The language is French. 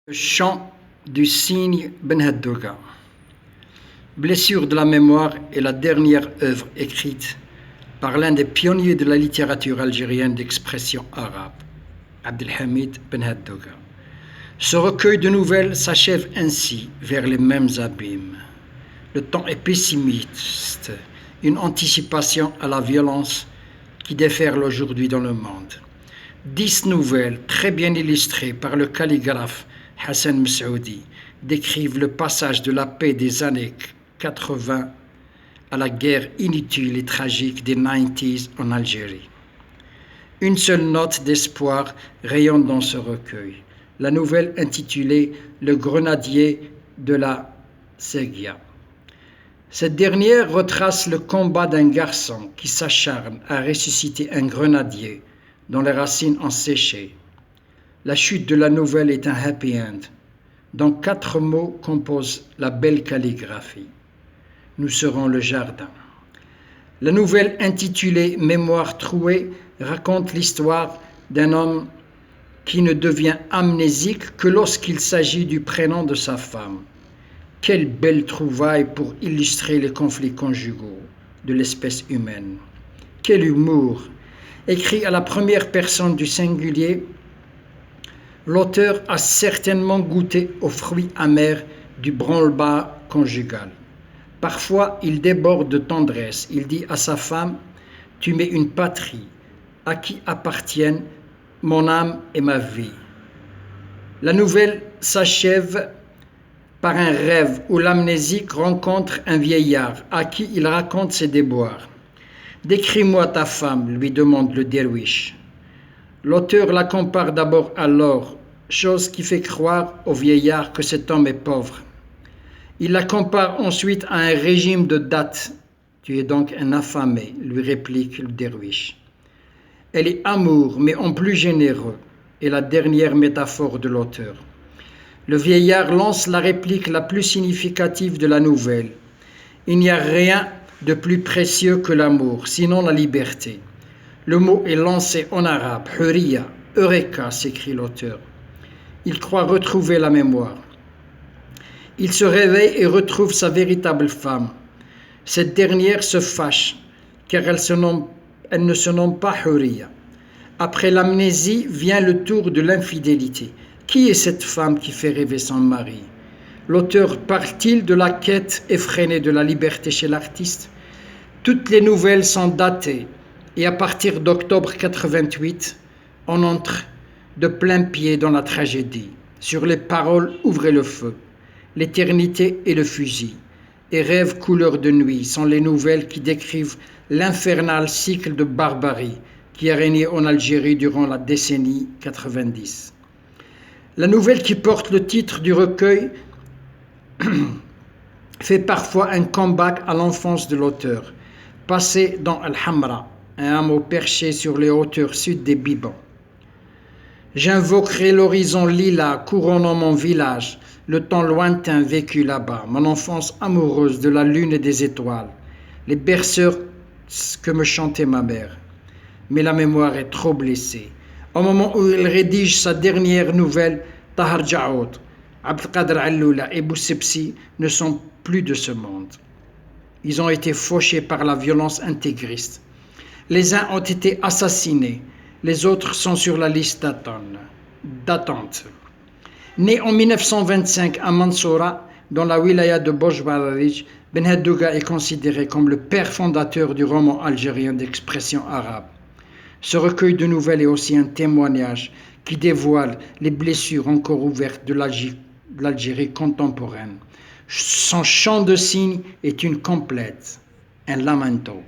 Le chant du cygne Ben Haddouga. Blessure de la mémoire est la dernière œuvre écrite par l'un des pionniers de la littérature algérienne d'expression arabe, Abdelhamid Ben Haddouga. Ce recueil de nouvelles s'achève ainsi vers les mêmes abîmes. Le temps est pessimiste, une anticipation à la violence qui déferle aujourd'hui dans le monde. 10 nouvelles très bien illustrées par le calligraphe Hassan Messaoudi décrivent le passage de la paix des années 80 à la guerre inutile et tragique des 90s en Algérie. Une seule note d'espoir rayonne dans ce recueil, la nouvelle intitulée « Le grenadier de la Séguia ». Cette dernière retrace le combat d'un garçon qui s'acharne à ressusciter un grenadier dont les racines ont séché. La chute de la nouvelle est un happy end, dont 4 mots composent la belle calligraphie. Nous serons le jardin. La nouvelle intitulée Mémoire trouée raconte l'histoire d'un homme qui ne devient amnésique que lorsqu'il s'agit du prénom de sa femme. Quelle belle trouvaille pour illustrer les conflits conjugaux de l'espèce humaine. Quel humour! Écrit à la première personne du singulier, l'auteur a certainement goûté aux fruits amers du branle-bas conjugal. Parfois, il déborde de tendresse. Il dit à sa femme « Tu m'es une patrie, à qui appartiennent mon âme et ma vie ». La nouvelle s'achève par un rêve où l'amnésique rencontre un vieillard à qui il raconte ses déboires. « Décris-moi ta femme » lui demande le derviche. L'auteur la compare d'abord à l'or, chose qui fait croire au vieillard que cet homme est pauvre. Il la compare ensuite à un régime de dattes. « Tu es donc un affamé » lui réplique le derviche. Elle est amour, mais en plus généreux, est la dernière métaphore de l'auteur. Le vieillard lance la réplique la plus significative de la nouvelle. Il n'y a rien de plus précieux que l'amour, sinon la liberté. Le mot est lancé en arabe, huriya, eureka, s'écrie l'auteur. Il croit retrouver la mémoire. Il se réveille et retrouve sa véritable femme. Cette dernière se fâche, car elle ne se nomme pas huriya. Après l'amnésie vient le tour de l'infidélité. Qui est cette femme qui fait rêver son mari? L'auteur parle-t-il de la quête effrénée de la liberté chez l'artiste? Toutes les nouvelles sont datées, et à partir d'octobre 88, on entre de plein pied dans la tragédie. Sur les paroles, ouvrez le feu, l'éternité et le fusil, et rêves couleur de nuit sont les nouvelles qui décrivent l'infernal cycle de barbarie qui a régné en Algérie durant la décennie 90. La nouvelle qui porte le titre du recueil fait parfois un comeback à l'enfance de l'auteur, passé dans Al-Hamra, un hameau perché sur les hauteurs sud des Bibans. J'invoquerai l'horizon lilas couronnant mon village, le temps lointain vécu là-bas, mon enfance amoureuse de la lune et des étoiles, les berceurs que me chantait ma mère. Mais la mémoire est trop blessée. Au moment où il rédige sa dernière nouvelle, Tahar Jaoud, Abdelkader Alloula et Boussepsi ne sont plus de ce monde. Ils ont été fauchés par la violence intégriste. Les uns ont été assassinés, les autres sont sur la liste d'attente. Né en 1925 à Mansoura, dans la wilaya de Bojbararij, Ben Haddouga est considéré comme le père fondateur du roman algérien d'expression arabe. Ce recueil de nouvelles est aussi un témoignage qui dévoile les blessures encore ouvertes de l'Algérie contemporaine. Son chant de cygne est une complète, un lamento.